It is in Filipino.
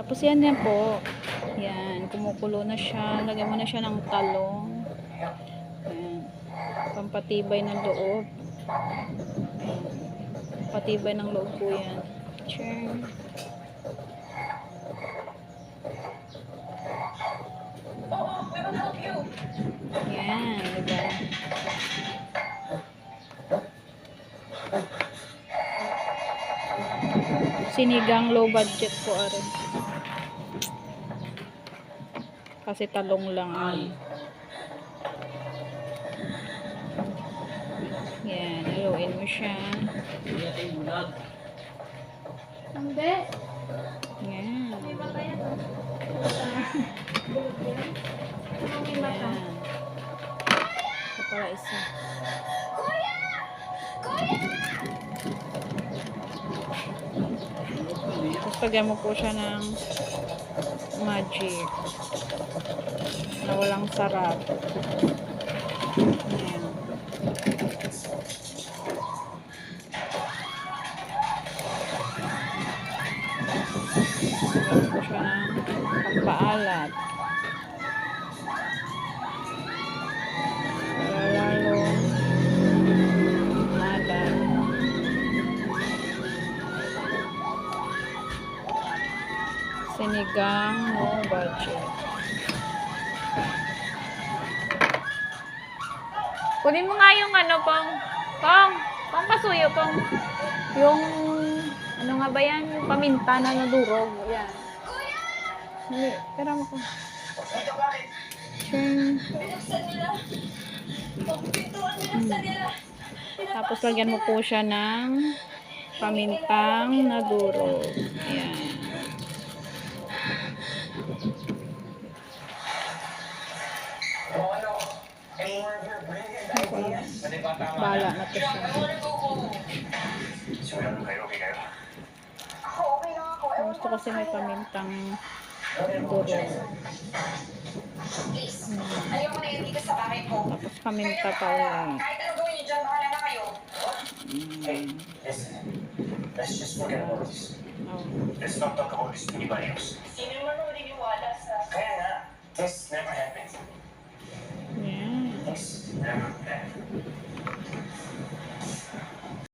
Tapos yan na po. Yan, kumukulo na siya. Lagyan mo na siya ng talong. Yan. Pampatibay ng loob. Yan. Patibay ng loob po yan. Cheers. Yan, diba? Sinigang low budget po arin. Kasi talong lang. Yan, haluin mo siya. Hindi. Yan. Yan. Ito pala isa. Tapos lagyan mo po siya ng magic na walang sarap. Ayan. Lagyan po siya ng pampaalat para lalong malat. Sinigang no budget. Kunin mo nga yung ano, pang pasuyo, yung, ano nga ba yan? Yung paminta na nadurog. Yan. Hindi, pera mo ko. Tapos lagyan mo po siya ng pamintang nadurog. Ayan. Bala na to siya. Gusto kasi may pamintang nadurog. Ayoko na yung dito sa bahay ko. Tapos paminta pa ulit. Kahit ano gawin niyo dyan, bahala na kayo. Hey, listen. Let's just forget about this. Oh. Let's not talk about this to anybody else. Sino naman naniniwala sa... Kaya nga, this never happened. Yan. This never